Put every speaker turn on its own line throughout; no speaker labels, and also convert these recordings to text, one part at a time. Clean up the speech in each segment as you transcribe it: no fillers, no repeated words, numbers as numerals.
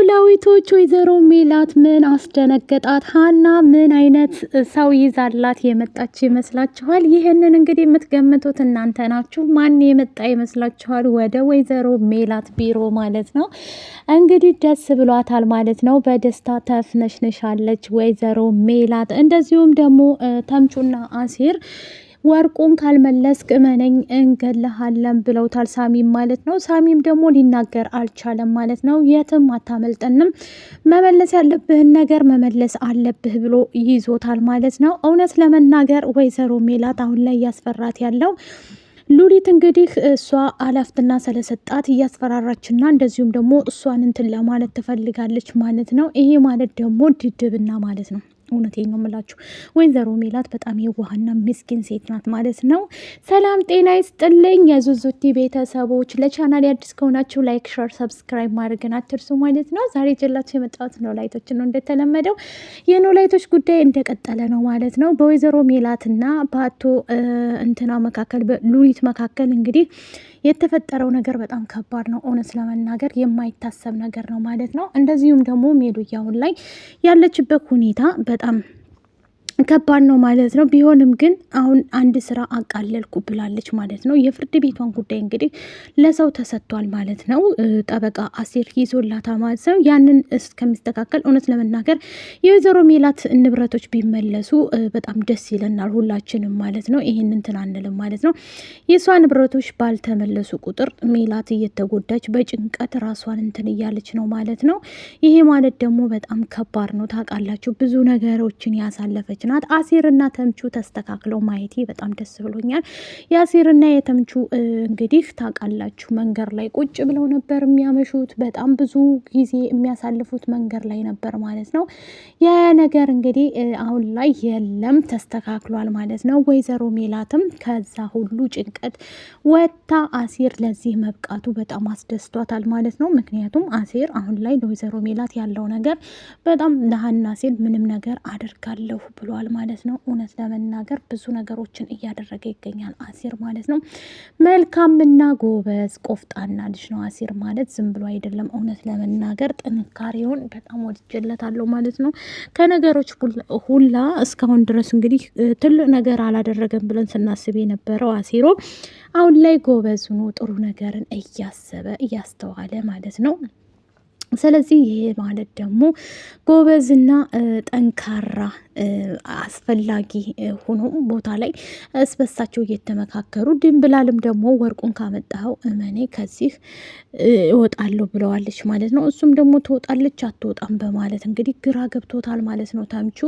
ኖላዊቶች ወይዘሮ ሜላት ምን አስደነገጣት? ሀና ምን አይነት ሰው ይዛላት የመጣች ይመስላችኋል? ይህንን እንግዲህ የምትገምቱት እናንተ ናችሁ። ማን የመጣ ይመስላችኋል? ወደ ወይዘሮ ሜላት ቢሮ ማለት ነው። እንግዲህ ደስ ብሏታል ማለት ነው። በደስታ ተፍነሽንሻለች ወይዘሮ ሜላት። እንደዚሁም ደግሞ ተምቹና አሲር ወርቁን ካልመለስክ እመነኝ እንገለሃለን ብለውታል ሳሚም ማለት ነው። ሳሚም ደግሞ ሊናገር አልቻለም ማለት ነው። የትም አታመልጠንም፣ መመለስ ያለብህን ነገር መመለስ አለብህ ብሎ ይዞታል ማለት ነው። እውነት ለመናገር ወይዘሮ ሜላት አሁን ላይ እያስፈራት ያለው ሉሊት እንግዲህ እሷ አላፍትና ስለሰጣት እያስፈራራችና እንደዚሁም ደግሞ እሷን እንትን ለማለት ትፈልጋለች ማለት ነው። ይሄ ማለት ደግሞ ድድብና ማለት ነው። እውነቴን ነው የምላችሁ ወይዘሮ ሜላት በጣም የዋህና ምስኪን ሴት ናት ማለት ነው። ሰላም ጤና ይስጥልኝ የዙዙቲ ቤተሰቦች፣ ለቻናል አዲስ ከሆናችሁ ላይክ፣ ሸር፣ ሰብስክራይብ ማድረግን አትርሱ ማለት ነው። ዛሬ ጀላችሁ የመጣሁት ኖላይቶች ነው። እንደተለመደው የኖላይቶች ጉዳይ እንደቀጠለ ነው ማለት ነው። በወይዘሮ ሜላትና በአቶ እንትና መካከል በሉሊት መካከል እንግዲህ የተፈጠረው ነገር በጣም ከባድ ነው። እውነት ለመናገር የማይታሰብ ነገር ነው ማለት ነው። እንደዚሁም ደግሞ ሜሉያውን ላይ ያለችበት ሁኔታ በጣም ከባድ ነው ማለት ነው። ቢሆንም ግን አሁን አንድ ስራ አቃለልኩ ብላለች ማለት ነው። የፍርድ ቤቷን ጉዳይ እንግዲህ ለሰው ተሰጥቷል ማለት ነው። ጠበቃ አሲር ይዞላታ ማለት ነው። ያንን እስከሚስተካከል እውነት ለመናገር የወይዘሮ ሜላት ንብረቶች ቢመለሱ በጣም ደስ ይለናል ሁላችንም ማለት ነው። ይህን እንትን አንልም ማለት ነው። የእሷ ንብረቶች ባልተመለሱ ቁጥር ሜላት እየተጎዳች በጭንቀት ራሷን እንትን እያለች ነው ማለት ነው። ይሄ ማለት ደግሞ በጣም ከባድ ነው። ታውቃላችሁ ብዙ ነገሮችን ያሳለፈች ናት። አሲርና ተምቹ ተስተካክለው ማየቴ በጣም ደስ ብሎኛል። የአሲርና የተምቹ እንግዲህ ታውቃላችሁ መንገድ ላይ ቁጭ ብለው ነበር የሚያመሹት። በጣም ብዙ ጊዜ የሚያሳልፉት መንገድ ላይ ነበር ማለት ነው። ያ ነገር እንግዲህ አሁን ላይ የለም ተስተካክሏል ማለት ነው። ወይዘሮ ሜላትም ከዛ ሁሉ ጭንቀት ወጥታ አሲር ለዚህ መብቃቱ በጣም አስደስቷታል ማለት ነው። ምክንያቱም አሲር አሁን ላይ ለወይዘሮ ሜላት ያለው ነገር በጣም ለሀና ሲል ምንም ነገር አደርጋለሁ ብሏል ማለት ነው። እውነት ለመናገር ብዙ ነገሮችን እያደረገ ይገኛል አሲር ማለት ነው። መልካምና ጎበዝ ቆፍጣና ልጅ ነው አሲር ማለት ዝም ብሎ አይደለም። እውነት ለመናገር ጥንካሬውን በጣም ወድጀለታለሁ ማለት ነው። ከነገሮች ሁላ እስካሁን ድረስ እንግዲህ ትልቅ ነገር አላደረገም ብለን ስናስብ የነበረው አሲሮ አሁን ላይ ጎበዝ ሆኖ ጥሩ ነገርን እያሰበ እያስተዋለ ማለት ነው። ስለዚህ ይሄ ማለት ደግሞ ጎበዝና ጠንካራ አስፈላጊ ሆኖ ቦታ ላይ እስበሳቸው እየተመካከሩ ድንብላልም ደግሞ ወርቁን ካመጣኸው እመኔ ከዚህ እወጣለሁ ብለዋለች ማለት ነው። እሱም ደግሞ ትወጣለች አትወጣም በማለት እንግዲህ ግራ ገብቶታል ማለት ነው። ተምቹ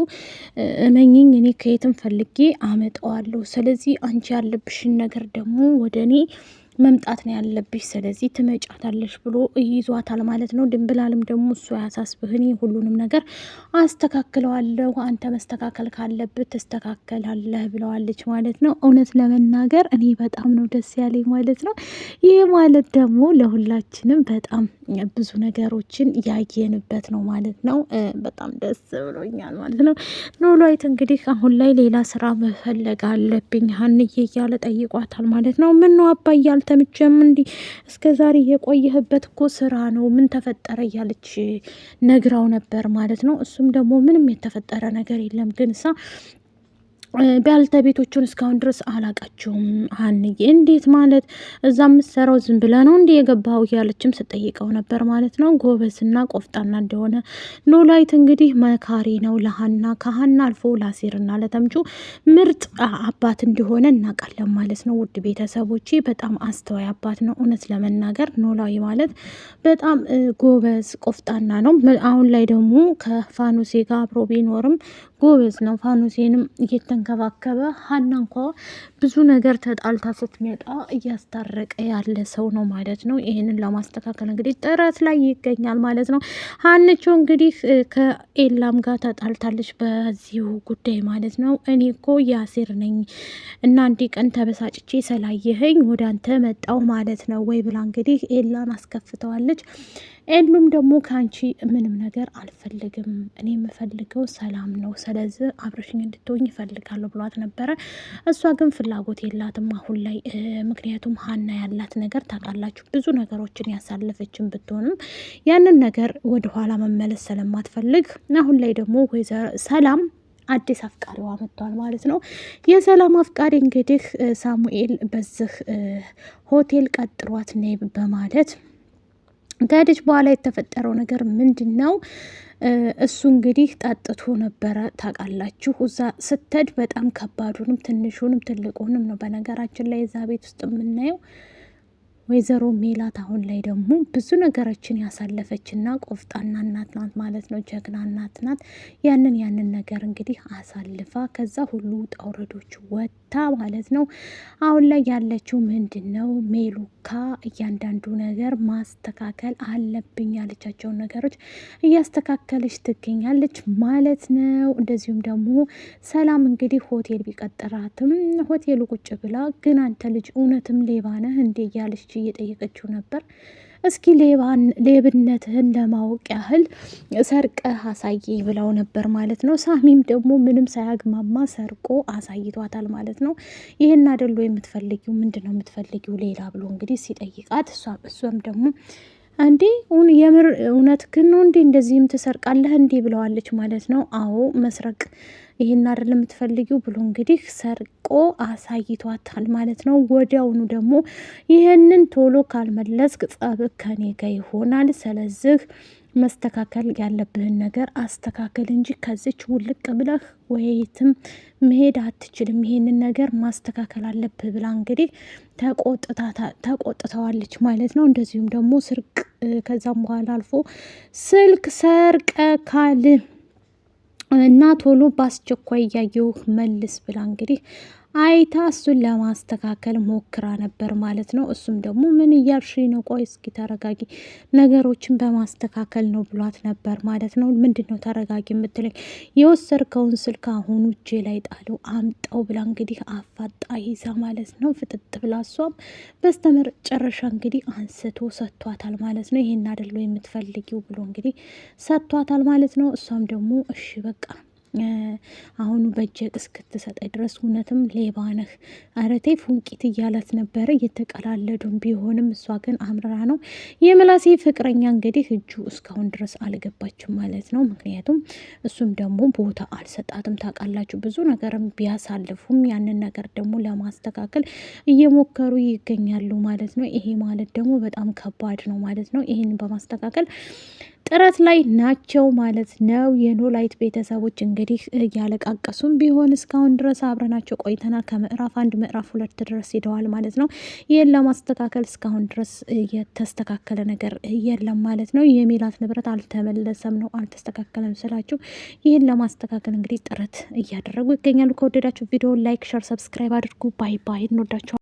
እመኝኝ እኔ ከየትም ፈልጌ አመጣዋለሁ። ስለዚህ አንቺ ያለብሽን ነገር ደግሞ ወደ እኔ መምጣት ነው ያለብሽ፣ ስለዚህ ትመጫታለሽ ብሎ ይዟታል ማለት ነው። ድንብላልም ደግሞ እሱ ያሳስብህ እኔ ሁሉንም ነገር አስተካክለዋለሁ፣ አንተ መስተካከል ካለብህ ትስተካከላለህ ብለዋለች ማለት ነው። እውነት ለመናገር እኔ በጣም ነው ደስ ያለኝ ማለት ነው። ይህ ማለት ደግሞ ለሁላችንም በጣም ብዙ ነገሮችን ያየንበት ነው ማለት ነው። በጣም ደስ ብሎኛል ማለት ነው። ኖላዊት እንግዲህ አሁን ላይ ሌላ ስራ መፈለግ አለብኝ ሀንዬ እያለ ጠይቋታል ማለት ነው። ምን ነው አባዬ አልተመቸም እንዲ እስከ ዛሬ የቆየህበት እኮ ስራ ነው ምን ተፈጠረ እያለች ነግራው ነበር ማለት ነው። እሱም ደግሞ ምንም የተፈጠረ ነገር የለም ግን እሳ ባልተቤቶቹን እስካሁን ድረስ አላቃቸውም ሀንዬ። እንዴት ማለት እዛ የምትሰራው ዝም ብለ ነው እንዲ የገባው እያለችም ስጠይቀው ነበር ማለት ነው። ጎበዝና ቆፍጣና እንደሆነ ኖላዊት እንግዲህ መካሪ ነው ለሀና፣ ከሀና አልፎ ላሲርና ለተምቹ ምርጥ አባት እንደሆነ እናውቃለን ማለት ነው። ውድ ቤተሰቦቼ በጣም አስተዋይ አባት ነው። እውነት ለመናገር ኖላዊ ማለት በጣም ጎበዝ ቆፍጣና ነው። አሁን ላይ ደግሞ ከፋኑሴ ጋር አብሮ ቢኖርም ጎበዝ ነው። ፋኑሴንም እየተንከባከበ ሀና እንኳ ብዙ ነገር ተጣልታ ስትመጣ እያስታረቀ ያለ ሰው ነው ማለት ነው። ይህንን ለማስተካከል እንግዲህ ጥረት ላይ ይገኛል ማለት ነው። ሀንቾ እንግዲህ ከኤላም ጋር ተጣልታለች በዚሁ ጉዳይ ማለት ነው። እኔ እኮ የአሲር ነኝ እና አንድ ቀን ተበሳጭቼ ስላየኸኝ ወደ አንተ መጣው ማለት ነው ወይ ብላ እንግዲህ ኤላን አስከፍተዋለች። ኤሉም ደግሞ ከአንቺ ምንም ነገር አልፈልግም፣ እኔ የምፈልገው ሰላም ነው፣ ስለዚህ አብረሽኝ እንድትሆኝ ይፈልጋለሁ ብሏት ነበረ። እሷ ግን ፍላጎት የላትም አሁን ላይ። ምክንያቱም ሀና ያላት ነገር ታውቃላችሁ፣ ብዙ ነገሮችን ያሳለፈችን ብትሆንም ያንን ነገር ወደኋላ መመለስ ስለማትፈልግ አሁን ላይ ደግሞ ሰላም አዲስ አፍቃሪዋ መጥቷል ማለት ነው። የሰላም አፍቃሪ እንግዲህ ሳሙኤል በዚህ ሆቴል ቀጥሯት ነይ በማለት ከሄደች በኋላ የተፈጠረው ነገር ምንድን ነው? እሱ እንግዲህ ጠጥቶ ነበረ ታውቃላችሁ። እዛ ስትሄድ በጣም ከባዱንም ትንሹንም ትልቁንም ነው በነገራችን ላይ እዛ ቤት ውስጥ የምናየው። ወይዘሮ ሜላት አሁን ላይ ደግሞ ብዙ ነገሮችን ያሳለፈችና ቆፍጣና እናት ናት ማለት ነው። ጀግና እናት ናት። ያንን ነገር እንግዲህ አሳልፋ ከዛ ሁሉ ውጣ ውረዶች ወጥታ ማለት ነው። አሁን ላይ ያለችው ምንድን ነው? ሜሉካ እያንዳንዱ ነገር ማስተካከል አለብኝ ያለቻቸውን ነገሮች እያስተካከለች ትገኛለች ማለት ነው። እንደዚሁም ደግሞ ሰላም እንግዲህ ሆቴል ቢቀጥራትም ሆቴሉ ቁጭ ብላ ግን አንተ ልጅ እውነትም ሌባ ነህ እንዴ እያለች እየጠየቀችው ነበር። እስኪ ሌብነትህን ለማወቅ ያህል ሰርቀህ አሳይ ብለው ነበር ማለት ነው። ሳሚም ደግሞ ምንም ሳያግማማ ሰርቆ አሳይቷታል ማለት ነው። ይህን አይደሉ የምትፈልጊው? ምንድን ነው የምትፈልጊው ሌላ ብሎ እንግዲህ ሲጠይቃት እሷም ደግሞ እንዴ የምር እውነትህን ነው እንዴ እንደዚህም ትሰርቃለህ እንዴ ብለዋለች ማለት ነው። አዎ መስረቅ ይህን አይደል የምትፈልጊው ብሎ እንግዲህ ሰርቆ አሳይቷታል ማለት ነው። ወዲያውኑ ደግሞ ይህንን ቶሎ ካልመለስክ ጸብ ከኔ ጋር ይሆናል፣ ስለዚህ መስተካከል ያለብህን ነገር አስተካከል እንጂ ከዚች ውልቅ ብለህ ወይትም መሄድ አትችልም፣ ይሄንን ነገር ማስተካከል አለብህ ብላ እንግዲህ ተቆጥተዋለች ማለት ነው። እንደዚሁም ደግሞ ስርቅ ከዛም በኋላ አልፎ ስልክ ሰርቀ ካል እና ቶሎ በአስቸኳይ እያየው መልስ ብላ እንግዲህ አይታ እሱን ለማስተካከል ሞክራ ነበር ማለት ነው። እሱም ደግሞ ምን እያልሽ ነው? ቆይ እስኪ ተረጋጊ፣ ነገሮችን በማስተካከል ነው ብሏት ነበር ማለት ነው። ምንድን ነው ተረጋጊ የምትለኝ? የወሰድከውን ስልክ አሁኑ እጄ ላይ ጣለው አምጣው ብላ እንግዲህ አፋጣ ይዛ ማለት ነው። ፍጥጥ ብላ እሷም በስተመጨረሻ እንግዲህ አንስቶ ሰጥቷታል ማለት ነው። ይሄን አይደለው የምትፈልጊው ብሎ እንግዲህ ሰጥቷታል ማለት ነው። እሷም ደግሞ እሺ በቃ አሁኑ በእጅ እስክትሰጠኝ ድረስ እውነትም ሌባ ነህ አረቴ ፉንቂት እያላት ነበረ። እየተቀላለዱም ቢሆንም እሷ ግን አምርራ ነው የምላሴ ፍቅረኛ እንግዲህ እጁ እስካሁን ድረስ አልገባችም ማለት ነው። ምክንያቱም እሱም ደግሞ ቦታ አልሰጣትም። ታውቃላችሁ ብዙ ነገርም ቢያሳልፉም ያንን ነገር ደግሞ ለማስተካከል እየሞከሩ ይገኛሉ ማለት ነው። ይሄ ማለት ደግሞ በጣም ከባድ ነው ማለት ነው። ይህን በማስተካከል ጥረት ላይ ናቸው ማለት ነው። የኖላዊት ቤተሰቦች እንግዲህ እያለቃቀሱም ቢሆን እስካሁን ድረስ አብረናቸው ቆይተናል። ከምዕራፍ 1 ምዕራፍ 2 ድረስ ሄደዋል ማለት ነው። ይህን ለማስተካከል እስካሁን ድረስ የተስተካከለ ነገር የለም ማለት ነው። የሜላት ንብረት አልተመለሰም ነው አልተስተካከለም ስላችሁ፣ ይህን ለማስተካከል እንግዲህ ጥረት እያደረጉ ይገኛሉ። ከወደዳችሁ ቪዲዮ ላይክ፣ ሸር፣ ሰብስክራይብ አድርጉ። ባይ ባይ። እንወዳቸው